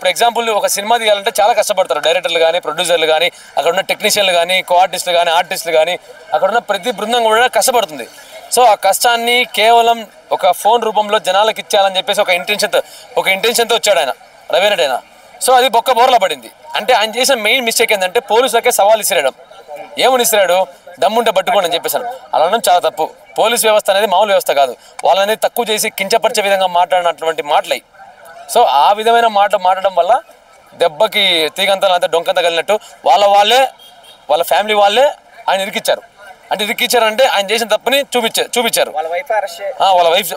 ఇప్పుడు ఎగ్జాంపుల్ ఒక సినిమా తీయాలంటే చాలా కష్టపడతారు డైరెక్టర్లు కానీ ప్రొడ్యూసర్లు కానీ అక్కడ ఉన్న టెక్నీషియన్లు కానీ కో ఆర్టిస్టులు కానీ ఆర్టిస్టులు కానీ అక్కడ ఉన్న ప్రతి బృందం కూడా కష్టపడుతుంది. సో ఆ కష్టాన్ని కేవలం ఒక ఫోన్ రూపంలో జనాలకు ఇచ్చేయాలని చెప్పేసి ఒక ఇంటెన్షన్తో వచ్చాడు ఆయన రవీనట్ ఆయన. సో అది బొక్క బోర్లా పడింది. అంటే ఆయన చేసిన మెయిన్ మిస్టేక్ ఏంటంటే పోలీసులకే సవాల్ ఇసిరాడు. ఏమని ఇసిరాడు? దమ్ముంటే పట్టుకోండి అని చెప్పేసాను. అలా అనడం చాలా తప్పు. పోలీస్ వ్యవస్థ అనేది మామూలు వ్యవస్థ కాదు. వాళ్ళని తక్కువ చేసి కించపరిచే విధంగా మాట్లాడినటువంటి మాటలై. సో ఆ విధమైన మాట్లాడడం వల్ల దెబ్బకి తీగంతా అంతా డొంకంతా కలిగినట్టు వాళ్ళ ఫ్యామిలీ వాళ్ళే ఆయన ఇరికిచ్చారు. అంటే ఇరికిచ్చారంటే ఆయన చేసిన తప్పని చూపించారు. వాళ్ళ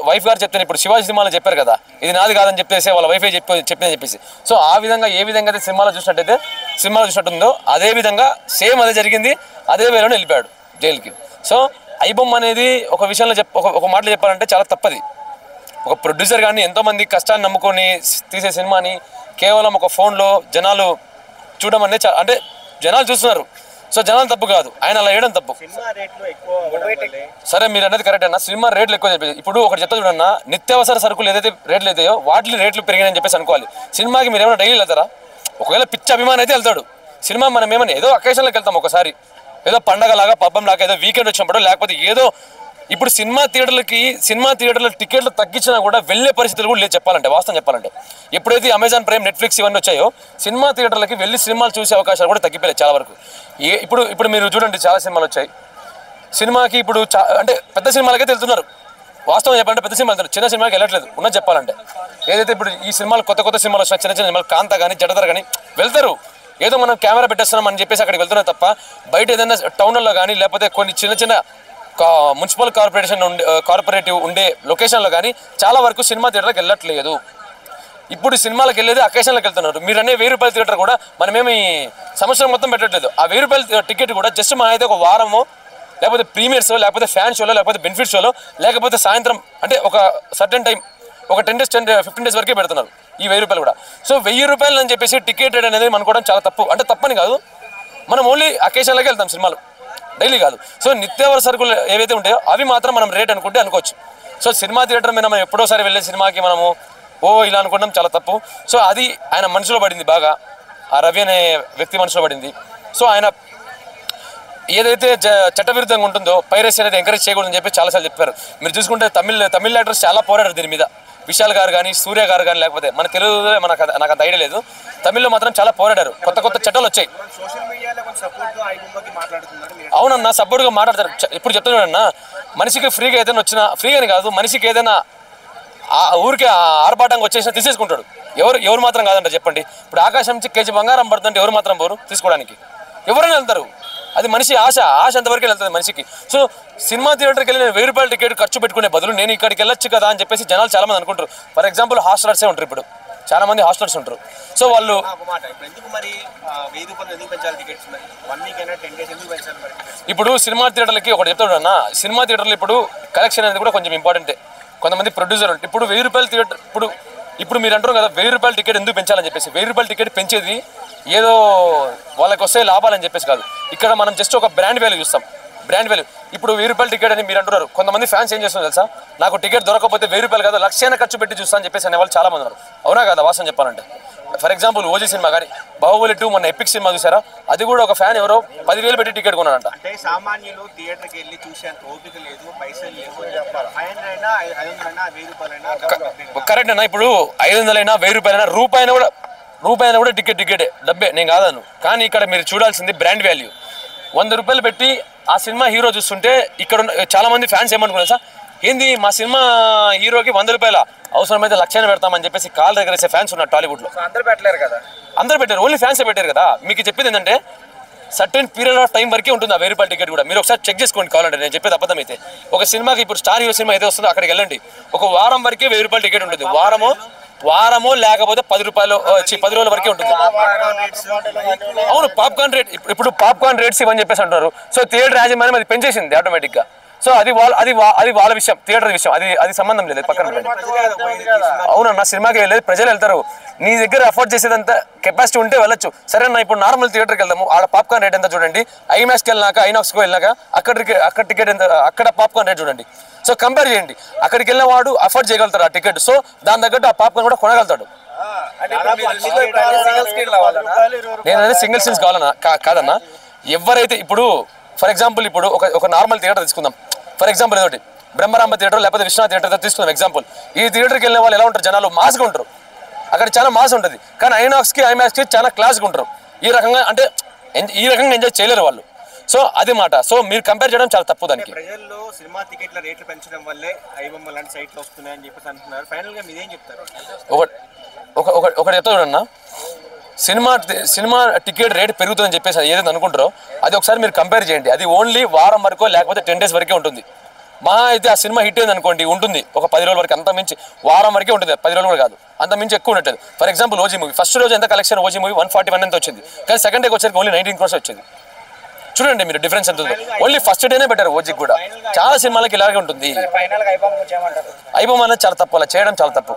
వైఫ్ గారు చెప్తాను. ఇప్పుడు శివాజీ సినిమాలో చెప్పారు కదా, ఇది నాది కాదని చెప్పేసి వాళ్ళ వైఫే చెప్పిందని చెప్పేసి. సో ఆ విధంగా ఏ విధంగా అయితే సినిమాలో చూసినట్టుందో అదే విధంగా సేమ్ అదే జరిగింది. అదే వేలోనే వెళ్ళిపోయాడు జైలుకి. సో ఐబొమ్మ అనేది ఒక విషయంలో ఒక మాటలు చెప్పాలంటే చాలా తప్పది. ఒక ప్రొడ్యూసర్ కానీ ఎంతోమంది కష్టాన్ని నమ్ముకొని తీసే సినిమాని కేవలం ఒక ఫోన్లో జనాలు చూడడం అనేది అంటే జనాలు చూస్తున్నారు. సో జనాలు తప్పు కాదు, ఆయన అలా వేయడం తప్పు. సరే మీరు అనేది కరెక్ట్ అన్న, సినిమా రేట్లు ఎక్కువ చెప్పేది. ఇప్పుడు ఒకటి చెప్తా చూడన్నా, నిత్యావసర సరుకులు ఏదైతే రేట్లు అవుతాయో వాటి రేట్లు పెరిగాయని చెప్పేసి అనుకోవాలి. సినిమాకి మీరు ఏమైనా డైలీ వెళ్తారా? ఒకవేళ పిచ్చి అభిమానం అయితే వెళ్తాడు. సినిమా మనం ఏమైనా ఏదో అకేషన్లోకి వెళ్తాం, ఒకసారి ఏదో పండగలాగా పబ్బం లాగా ఏదో వీకెండ్ వచ్చినప్పుడు, లేకపోతే ఏదో ఇప్పుడు సినిమా థియేటర్ల టికెట్లు తగ్గించినా కూడా వెళ్ళే పరిస్థితులు కూడా లేదు చెప్పాలంటే, వాస్తవం చెప్పాలంటే. ఎప్పుడైతే అమెజాన్ ప్రైమ్, నెట్ఫ్లిక్స్ ఇవన్నీ వచ్చాయో సినిమా థియేటర్లకి వెళ్ళి సినిమాలు చూసే అవకాశాలు కూడా తగ్గిపోయాయి చాలా వరకు. ఇప్పుడు మీరు చూడండి, చాలా సినిమాలు వచ్చాయి. సినిమాకి ఇప్పుడు అంటే పెద్ద సినిమాలకైతే వెళ్తున్నారు, వాస్తవం చెప్పాలంటే పెద్ద సినిమాలు వెళ్తున్నారు, చిన్న సినిమాకి వెళ్ళట్లేదు ఉన్నది చెప్పాలంటే. ఏదైతే ఇప్పుడు ఈ సినిమాలు కొత్త సినిమాలు వచ్చినా, చిన్న సినిమాలు కాంత కానీ జడధర కానీ వెళ్తారు. ఏదో మనం కెమెరా పెట్టేస్తున్నాం అని చెప్పేసి అక్కడికి వెళ్తున్నాం తప్ప, బయట ఏదైనా టౌన్లలో కానీ లేకపోతే కొన్ని చిన్న మున్సిపల్ కార్పొరేటివ్ ఉండే లొకేషన్లో కానీ చాలా వరకు సినిమా థియేటర్కి వెళ్ళట్లేదు. ఇప్పుడు సినిమాలకు వెళ్ళేది అకేషన్లకు వెళ్తున్నారు. మీరు అనే ₹1000 థియేటర్ కూడా మనమేమి సంవత్సరం మొత్తం పెట్టట్లేదు. ఆ ₹1000 టికెట్ కూడా జస్ట్ మన అయితే ఒక వారమో, లేకపోతే ప్రీమియర్ షో, లేకపోతే ఫ్యాన్ షోలో, లేకపోతే బెనిఫిట్ షోలో, లేకపోతే సాయంత్రం అంటే ఒక సర్టెన్ టైం, ఒక 10-15 డేస్ వరకే పెడుతున్నారు ఈ ₹1000 కూడా. సో ₹1000 అని చెప్పేసి టికెట్ రేట్ అనేది మనకోవడం చాలా తప్పు. అంటే తప్పని కాదు, మనం ఓన్లీ అకేషన్లకే వెళ్తాం సినిమాలు, డైలీ కాదు. సో నిత్యావసర సరుకులు ఏవైతే ఉంటాయో అవి మాత్రం మనం రేట్ అనుకుంటే అనుకోవచ్చు. సో సినిమా థియేటర్ మీద మనం ఎప్పుడోసారి వెళ్ళే సినిమాకి మనము ఇలా అనుకోవడం చాలా తప్పు. సో అది ఆయన మనసులో పడింది బాగా, ఆ రవి అనే వ్యక్తి మనసులో పడింది. సో ఆయన ఏదైతే చట్టవిరుద్ధంగా ఉంటుందో పైరసీ అనేది ఎంకరేజ్ చేయకూడదని చెప్పి చాలాసార్లు చెప్పారు. మీరు చూసుకుంటే తమిళ యాక్టర్స్ చాలా పోరాడారు దీని మీద. విశాల్ గారు కానీ, సూర్య గారు కానీ, లేకపోతే మన తెలుగులో నాకు అంత ఐడియా లేదు, తమిళ్లో మాత్రం చాలా పోరాడారు. కొత్త చట్టాలు వచ్చాయి. అవునన్నా, సపోర్ట్గా మాట్లాడతారు. ఇప్పుడు చెప్తున్నాడన్నా, మనిషికి ఫ్రీగా ఏదైనా వచ్చినా, ఫ్రీగాని కాదు, మనిషికి ఏదైనా ఊరికే ఆర్భాటంగా వచ్చేసినా తీసేసుకుంటాడు. ఎవరు మాత్రం కాదంట చెప్పండి. ఇప్పుడు ఆకాశం నుంచి కేజీ బంగారం పడుతుంటే ఎవరు మాత్రం పోరు తీసుకోవడానికి? ఎవరైనా వెళ్తారు. అది మనిషి ఆశ అంతవరకు వెళ్తుంది మనిషికి. సో సినిమా థియేటర్కి వెళ్ళి ₹1000 టికెట్ ఖర్చు పెట్టుకునే బదులు నేను ఇక్కడికి వెళ్ళొచ్చు కదా అని చెప్పేసి జనాలు చాలా మంది అనుకుంటారు. ఫర్ ఎగ్జాంపుల్ హాస్టలర్సే ఉంటారు, ఇప్పుడు చాలా మంది హాస్టలర్స్ ఉంటారు. సో వాళ్ళు ఇప్పుడు సినిమా థియేటర్లకి ఒకటి చెప్తాడు అన్న, సినిమా థియేటర్లు ఇప్పుడు కలెక్షన్ అనేది కూడా కొంచెం ఇంపార్టెంటే. కొంతమంది ప్రొడ్యూసర్ ఇప్పుడు ₹1000 థియేటర్ ఇప్పుడు మీరు అంటారు కదా ₹1000 టికెట్ ఎందుకు పెంచాలని చెప్పేసి. ₹1000 టికెట్ పెంచేది ఏదో వాళ్ళకి వస్తే లాభాలని చెప్పేసి కాదు. ఇక్కడ మనం జస్ట్ ఒక బ్రాండ్ వాల్యూ చూస్తాం. బ్రాండ్ వాల్యూ ఇప్పుడు ₹1000 టికెట్ అని మీరు అంటున్నారు. కొంతమంది ఫ్యాన్స్ ఏం చేస్తున్నారు తెలుసా, నాకు టికెట్ దొరకకపోతే ₹1000 కాదు లక్షైనా ఖర్చు పెట్టి చూస్తా అని చెప్పేసి అనేవాళ్ళు చాలా మంది ఉన్నారు. అవునా కదా వాస్తవం చెప్పాలంటే? ఫర్ ఎగ్జాంపుల్ ఓజీ సినిమా కానీ, బాహుబలి 2 మొన్న ఎపిక్ సినిమా చూసారా, అది కూడా ఒక ఫ్యాన్ ఎవరో 10,000 పెట్టి టికెట్ కొన్నాడంట. అంటే సామాన్యులు థియేటర్కి వెళ్ళి చూసేంత ఓపిక లేదు, పైసలు లేవు. కరెక్ట్ అన్న. ఇప్పుడు 500 అయినా ₹1000 రూపాయన కూడా టికెటే డబ్బే, నేను కాదను. కానీ ఇక్కడ మీరు చూడాల్సింది బ్రాండ్ వాల్యూ. ₹100 పెట్టి ఆ సినిమా హీరో చూస్తుంటే ఇక్కడ చాలా మంది ఫ్యాన్స్ ఏమనుకున్నారు సార్, ఏంది మా సినిమా హీరోకి ₹100 అవసరమైతే లక్షైనా పెడతామని చెప్పేసి కాల్ దగ్గర వేసే ఫ్యాన్స్ ఉన్నారు టాలీవుడ్లో. అందరూ పెట్టలేరు కదా, అందరూ పెట్టారు, ఓన్లీ ఫ్యాన్సే పెట్టారు కదా. మీకు చెప్పేది ఏంటంటే సర్టెన్ పీరియడ్ ఆఫ్ టైం వరకే ఉంటుంది ఆ ₹1000 టికెట్ కూడా. మీరు ఒకసారి చెక్ చేసుకోండి కావాలంటే, నేను చెప్పేది అబద్ధం అయితే. ఒక సినిమాకి ఇప్పుడు స్టార్ హీరో సినిమా అయితే వస్తుందో అక్కడికి వెళ్ళండి, ఒక వారం వరకే ₹1000 టికెట్ ఉంటుంది. వారమో లేకపోతే ₹10 రోజుల వరకే ఉంటుంది. అవును, పాప్కార్న్ రేట్ ఇప్పుడు పాప్కార్న్ రేట్స్ ఇవని చెప్పేసి అంటారు. సో థియేటర్ యాజమాన్యం అది పెంచేసింది ఆటోమేటిక్గా. సో అది వాళ్ళ విషయం, థియేటర్ విషయం, అది సంబంధం లేదు, పక్కన పెట్టండి. అవునన్నా, సినిమాకి వెళ్ళేది ప్రజలు వెళ్తారు. నీ దగ్గర అఫోర్డ్ చేసేదంత కెపాసిటీ ఉంటే వెళ్ళొచ్చు. సరేనా, ఇప్పుడు నార్మల్ థియేటర్కి వెళ్దాము, ఆడ పాప్కార్న్ రేట్ ఎంత చూడండి. ఐమాక్స్కి వెళ్ళినాక, ఐనాక్స్కి వెళ్ళినాక అక్కడ టికెట్ ఎంత, అక్కడ పాప్కార్న్ రేట్ చూడండి. సో కంపేర్ చేయండి. అక్కడికి వెళ్ళిన వాడు అఫోర్డ్ చేయగలుగుతాడు ఆ టికెట్. సో దాని తగ్గట్టు ఆ పాప్కార్న్ కూడా కొనగలుగుతాడు. నేను అనేది సింగిల్ సీన్స్ కావాలన్నా కాదన్నా. ఎవరైతే ఇప్పుడు ఫర్ ఎగ్జాంపుల్ ఇప్పుడు ఒక నార్మల్ థియేటర్ తీసుకుందాం. ఫర్ ఎగ్జాంపుల్ ఏదోటి బ్రహ్మరాంబ థియేటర్ లేకపోతే విశ్వనాథ్ థియేటర్ తీసుకుందాం ఎగ్జాంపుల్. ఈ థియేటర్కి వెళ్ళిన వాళ్ళు ఎలా ఉంటారు, జనాలు మాస్గా ఉంటారు. అక్కడ చాలా మాస్ ఉంటుంది. కానీ ఐనాక్స్కి ఐమాక్స్కి చాలా క్లాస్గా ఉంటారు. ఈ రకంగా ఎంజాయ్ చేయలేరు వాళ్ళు. సో అది మాట. సో మీరు కంపేర్ చేయడం చాలా తప్పు. దానికి ప్రజల్లో సినిమా టికెట్ల రేట్లు పెంచడం వల్లే ఐబొమ్మ లాంటి సైట్లు వస్తున్నాయని చెప్పేసి అంటున్నారు. ఫైనల్ గా మీరేం చెప్తారు? ఒకటి చెప్తా చూడన్నా, సినిమా టికెట్ రేట్ పెరుగుతుందని చెప్పేసి ఏదైతే అనుకుంటారో అది ఒకసారి మీరు కంపేర్ చేయండి. అది ఓన్లీ వారం వరకు లేకపోతే 10 days వరకే ఉంటుంది. మా అయితే ఆ సినిమా హిట్ అయింది అనుకోండి, ఉంటుంది ఒక 10 రోజుల వరకు. అంత మించి వారం వరకే ఉంటుంది, 10 రోజులు కూడా కాదు, అంత మించి ఎక్కువ ఉండట్లేదు. For example OG movie first రోజు ఎంత కలెక్షన్, ఓజీ మూవీ 141 ఎంత వచ్చింది. కానీ సెకండ్ డేకి వచ్చేసరికి ఓన్లీ 19 crores వచ్చింది. చూడండి మీరు డిఫరెన్స్ ఎంత ఉందో. ఓన్లీ ఫస్ట్ డేనే బెటర్. ఓజీకి కూడా చాలా సినిమాలకి ఇలాగే ఉంటుంది. ఐబొమ్మ అనేది చాలా తప్పు, అలా చేయడం చాలా తప్పు.